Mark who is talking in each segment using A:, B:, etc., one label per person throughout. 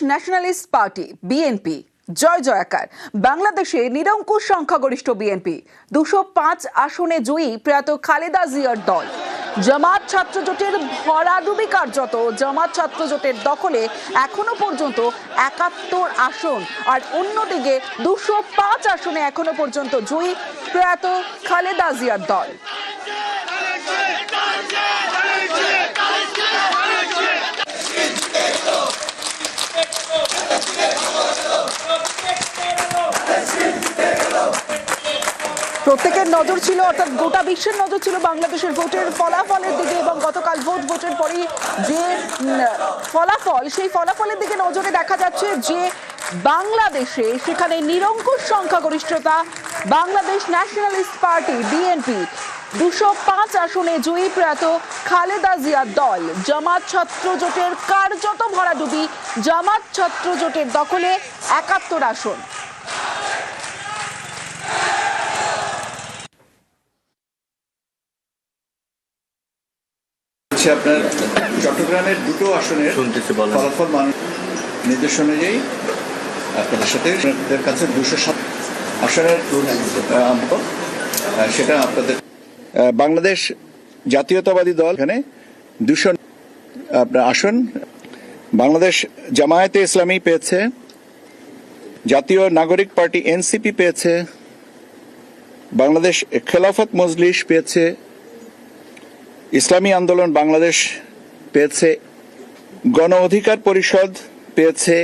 A: Nationalist party BNP জয় জয়াকার। বাংলাদেশে নিরঙ্কুশ সংখ্যাগরিষ্ঠ বিএনপি 205 আসনে জয়ী প্রয়াত খালেদা জিয়ার দল। জামাত ছাত্র জোটের ভরাডুবি কার্যত। জামাত ছাত্র জোটের দখলে এখনো পর্যন্ত 71 আসন, আর অন্যদিকে 205 আসনে এখনো পর্যন্ত জয়ী প্রয়াত খালেদা জিয়ার দল। প্রত্যেকের নজর ছিল, অর্থাৎ গোটা বিশ্বের নজর ছিল বাংলাদেশের ভোটের ফলাফলের দিকে, এবং গতকাল ভোটের পরেই যে ফলাফল, সেই ফলাফলের দিকে নজরে দেখা যাচ্ছে যে বাংলাদেশে সেখানে নিরঙ্কুশ সংখ্যাগরিষ্ঠতা। বাংলাদেশ ন্যাশনালিস্ট পার্টি বিএনপি 205 আসনে জয়ী প্রয়াত খালেদা জিয়ার দল। জামাত ছাত্র জোটের কার্যত ভরাডুবি। জামাত ছাত্র জোটের দখলে 71 আসন।
B: আপনার চট্টগ্রামের দুটো আসনের ফলাফল মানুষ নির্দেশ অনুযায়ী আপনাদের সাথে কাছে 207 আসনের সেটা আপনাদের বাংলাদেশ জাতীয়তাবাদী দল এখানে 200 আপনার আসন। বাংলাদেশ জামায়াতে ইসলামী পেয়েছে, জাতীয় নাগরিক পার্টি এনসিপি পেয়েছে, বাংলাদেশ খেলাফত মজলিস পেয়েছে, ইসলামী আন্দোলন বাংলাদেশ পেয়েছে, গণ অধিকার পরিষদ পেয়েছে,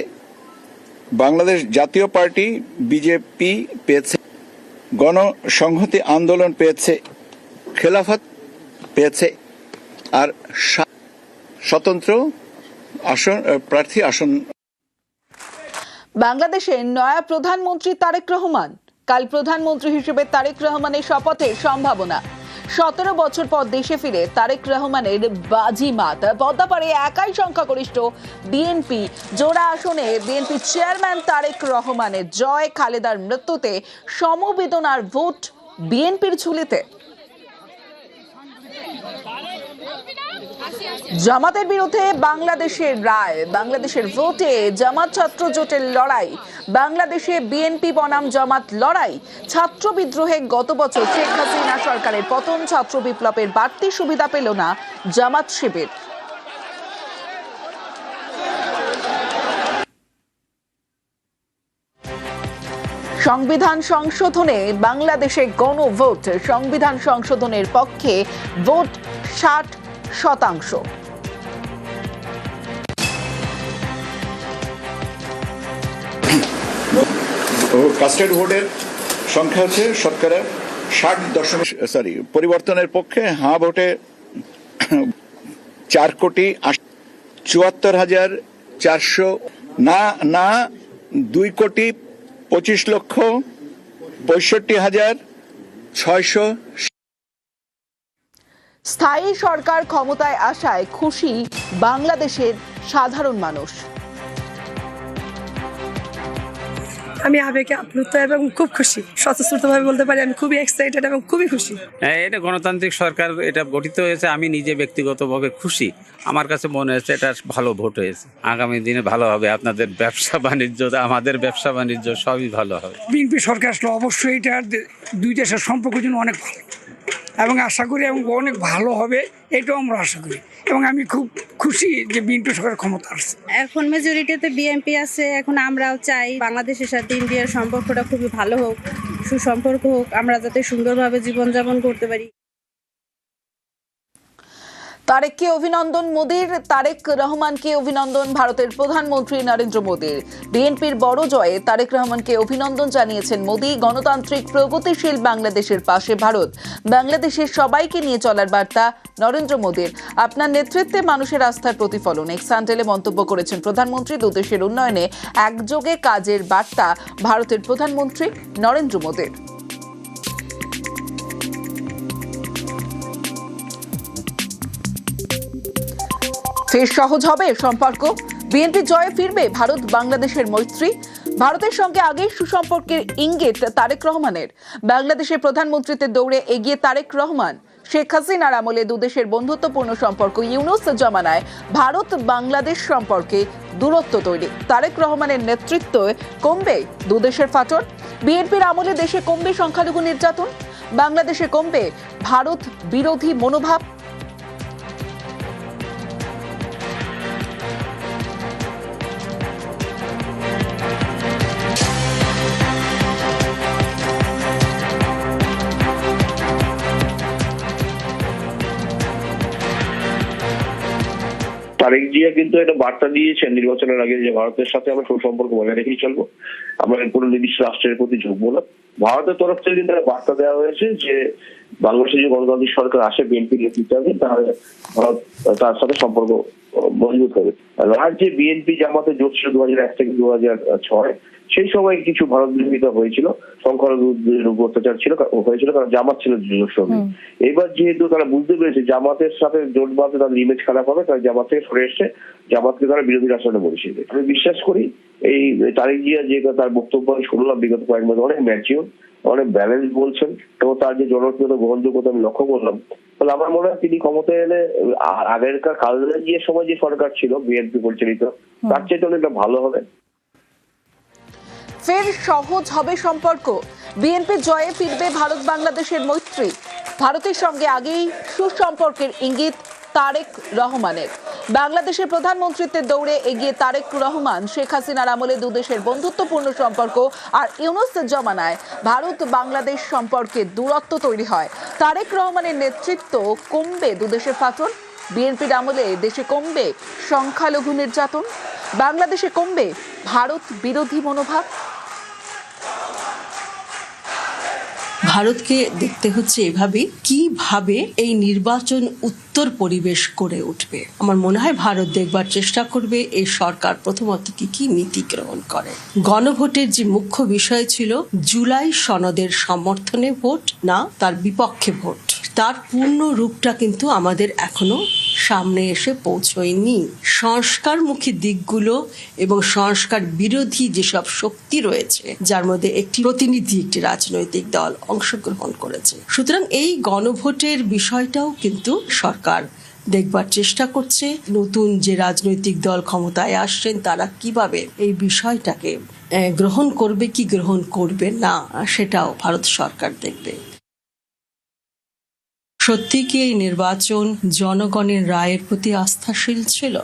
B: বাংলাদেশ জাতীয় পার্টি বিজেপি পেয়েছে, গণসংহতি আন্দোলন পেয়েছে, খেলাফত পেয়েছে, আর স্বতন্ত্র আসন প্রার্থী আসন।
A: বাংলাদেশের নয়া প্রধানমন্ত্রী তারেক রহমান। কাল প্রধানমন্ত্রী হিসেবে তারেক রহমানের শপথের সম্ভাবনা। 17 বছর পর দেশে ফিরে তারেক রহমানের বাজিমাত। পদ্মাপাড়ে একাই সংখ্যাগরিষ্ঠ বিএনপি জোড়া আসনে বিএনপি চেয়ারম্যান তারেক রহমানের জয়। খালেদার মৃত্যুতে সমবেদনার ভোট বিএনপির ঝুলিতে। জামাতের বিরুদ্ধে বাংলাদেশের রায়। বাংলাদেশের ভোটে জামাত ছাত্র জোটের লড়াই। বাংলাদেশে বিএনপি বনাম জামাত লড়াই। ছাত্র বিদ্রোহে গত বছর শেখ হাসিনা সরকারের পতন। ছাত্র বিপ্লবের বাড়তি সুবিধা পেল না জামাত শিবির। সংবিধান সংশোধনে বাংলাদেশে গণভোট। সংবিধান সংশোধনের পক্ষে ভোট 60%।
B: কাস্টেড ভোটের সংখ্যা হচ্ছে শতকরা 60 পরিবর্তনের পক্ষে হ্যাঁ ভোটে 4,74,400, না 2,25,65,600।
A: স্থায়ী সরকার ক্ষমতায় আসায় খুশি বাংলাদেশের সাধারণ মানুষ।
C: আমি আবেগে আপ্লুত এবং খুব খুশি। স্বতঃস্ফূর্তভাবে বলতে পারি আমি খুবই এক্সাইটেড এবং খুবই খুশি।
D: এটা গণতান্ত্রিক সরকার এটা গঠিত হয়েছে, আমি নিজে ব্যক্তিগতভাবে খুশি। আমার কাছে মনে হচ্ছে এটা ভালো ভোট হয়েছে। আগামী দিনে ভালো হবে, আপনাদের ব্যবসা বাণিজ্য, আমাদের ব্যবসা বাণিজ্য সবই ভালো হবে।
E: বিএনপি সরকার আসলে অবশ্যই এটা দুই দেশের সম্পর্কের জন্য অনেক ভালো, এবং আশা করি এবং অনেক ভালো হবে, এটাও আমরা আশা করি। এবং আমি খুব খুশি যে বিএনপি সরকার ক্ষমতা আসছে।
F: এখন মেজরিটিতে বিএনপি আছে। এখন আমরাও চাই বাংলাদেশের সাথে ইন্ডিয়ার সম্পর্কটা খুবই ভালো হোক, সুসম্পর্ক হোক, আমরা যাতে সুন্দরভাবে জীবনযাপন করতে পারি।
A: তারেককে অভিনন্দন মোদির। তারেক রহমানকে অভিনন্দন ভারতের প্রধানমন্ত্রী নরেন্দ্র মোদির। বিএনপির বড় জয়ে তারেক রহমানকে অভিনন্দন জানিয়েছেন মোদি। গণতান্ত্রিক প্রগতিশীল বাংলাদেশের পাশে ভারত। বাংলাদেশের সবাইকে নিয়ে চলার বার্তা নরেন্দ্র মোদির। আপনার নেতৃত্বে মানুষের আস্থার প্রতিফলন, এক্স হ্যান্ডেলে মন্তব্য করেছেন প্রধানমন্ত্রী। দুদেশের উন্নয়নে একযোগে কাজের বার্তা ভারতের প্রধানমন্ত্রী নরেন্দ্র মোদির। ফের সহজ হবে সম্পর্ক। বিএনপি জয়ে ফিরবে ভারত বাংলাদেশের মৈত্রী। ভারতের সঙ্গে আগেই সুসম্পর্কের ইঙ্গিত তারেক রহমানের। বাংলাদেশের প্রধানমন্ত্রীতে দৌড়ে এগিয়ে তারেক রহমান। শেখ হাসিনার আমলে দুদেশের বন্ধুত্বপূর্ণ সম্পর্ক, ইউনূস জমানায় ভারত বাংলাদেশ সম্পর্কে দূরত্ব তৈরি, তারেক রহমানের নেতৃত্বে কমবে দুদেশের ফাটল, বিএনপির আমলে দেশে কমবে সংখ্যালঘু নির্যাতন, বাংলাদেশে কমবে ভারত বিরোধী মনোভাব।
G: তারেক জিয়া কিন্তু একটা বার্তা দিয়েছেন নির্বাচনের আগে যে ভারতের সাথে আমরা সুসম্পর্ক বজায় রেখেই চলবো, আমরা কোনো নির্দিষ্ট রাষ্ট্রের প্রতি ঝুঁকবো না। ভারতের তরফ থেকে কিন্তু একটা বার্তা দেওয়া হয়েছে যে বাংলাদেশে যে গণতান্ত্রিক সরকার আসে বিএনপি নেতৃত্বে, তাহলে ভারত তার সাথে সম্পর্ক মজবুত হবে। রাজ্যে বিএনপি জামাতে জোট ছিল 2001 থেকে 2006, সেই সময় কিছু ভারত বিরোধিতা হয়েছিল, সংখ্যালঘুদের উপর অত্যাচার হয়েছিল, কারণ জামাত ছিল জোট সঙ্গী। এবার যেহেতু তারা বুঝতে পেরেছে জামাতের সাথে জোট বাঁধলে তাদের ইমেজ খারাপ হবে, তারা জামাত থেকে সরে এসছে, জামাতকে তারা বিরোধী রাষ্ট্রে বসিয়েছে। আমি বিশ্বাস করি এই তারেক জিয়া যে তার বক্তব্য আমি শুনলাম বিগত কয়েক মাস, অনেক ম্যাচিউর, অনেক ব্যালেন্স বলছেন, এবং তার যে জনপ্রিয়তা গ্রহণযোগ্যতা আমি লক্ষ্য করলাম। তাহলে আমার মনে হয় তিনি ক্ষমতায় এলে আগেরকার খালেদা জিয়ার সময় যে সরকার ছিল বিএনপি পরিচালিত, তার চেয়ে অনেকটা ভালো হবে।
A: ফের সহজ হবে সম্পর্ক, বিএনপির জয়ে ফিরবে ভারত বাংলাদেশের মৈত্রী, ভারতের সঙ্গে আগেই সুসম্পর্কের ইঙ্গিত তারেক রহমানের। বাংলাদেশের প্রধানমন্ত্রীত্বের দৌড়ে এগিয়ে তারেক রহমান, শেখ হাসিনার আমলে দুদেশের বন্ধুত্বপূর্ণ সম্পর্ক আর ইউনূস জমানায় ভারত বাংলাদেশ সম্পর্কে দূরত্ব তৈরি হয়। তারেক রহমানের নেতৃত্ব কমবে দুদেশের ফাটল, বিএনপির আমলে দেশে কমবে সংখ্যালঘু নির্যাতন, বাংলাদেশে কমবে ভারত বিরোধী মনোভাব।
H: ভারতকে দেখতে হচ্ছে এভাবে কিভাবে এই নির্বাচন উত্তর পরিবেশ করে উঠবে। আমার মনে হয় ভারত দেখবার চেষ্টা করবে এই সরকার প্রথমত কি নীতি গ্রহণ করে। গণভোটের যে মুখ্য বিষয় ছিল জুলাই সনদের সমর্থনে ভোট না তার বিপক্ষে ভোট, তার পূর্ণ রূপটা কিন্তু আমাদের এখনো সামনে এসে পৌঁছয়নি। সংস্কারমুখী দিকগুলো এবং সংস্কার বিরোধী যেসব শক্তি রয়েছে, যার মধ্যে একটি রাজনৈতিক দল অংশগ্রহণ করেছে। সুতরাং এই গণভোটের বিষয়টাও কিন্তু সরকার দেখবার চেষ্টা করছে। নতুন যে রাজনৈতিক দল ক্ষমতায় আসছেন তারা কিভাবে এই বিষয়টাকে গ্রহণ করবে কি গ্রহণ করবে না, সেটাও ভারত সরকার দেখবে। সত্যি কি এই নির্বাচন জনগণের রায়ের প্রতি আস্থাশীল ছিল?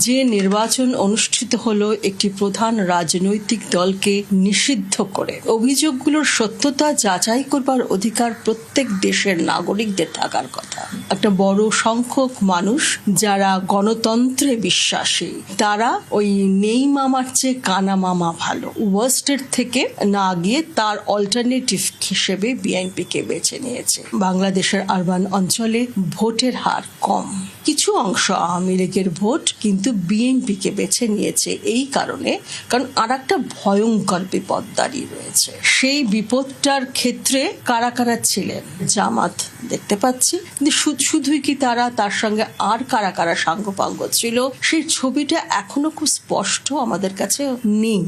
H: যে নির্বাচন অনুষ্ঠিত হলো একটি প্রধান রাজনৈতিক দলকে নিষিদ্ধ করে, অভিযোগগুলোর সত্যতা যাচাই করবার অধিকার প্রত্যেক দেশের নাগরিকদের থাকার কথা। একটা বড় সংখ্যক মানুষ যারা গণতন্ত্রে বিশ্বাসী, তারা ওই নেই মামার চেয়ে কানা মামা ভালো ওয়ার্স্টের থেকে না গিয়ে তার অল্টারনেটিভ হিসেবে বিএনপিকে বেছে নিয়েছে। বাংলাদেশের আরবান অঞ্চলে ভোটের হার কম, কিছু অংশ আওয়ামী লীগের ভোট কিন্তু বিএনপিকে বেছে নিয়েছে এই কারণে, কারণ আর একটা ভয়ঙ্কর বিপদ দাঁড়িয়ে রয়েছে। সেই বিপদটার ক্ষেত্রে কারা কারা ছিলেন জামাত দেখতে পাচ্ছি, কিন্তু শুধুই কি তারা, তার সঙ্গে আর কারা কারা সাঙ্গপাঙ্গ ছিল সেই ছবিটা এখনো খুব স্পষ্ট আমাদের কাছে নেই।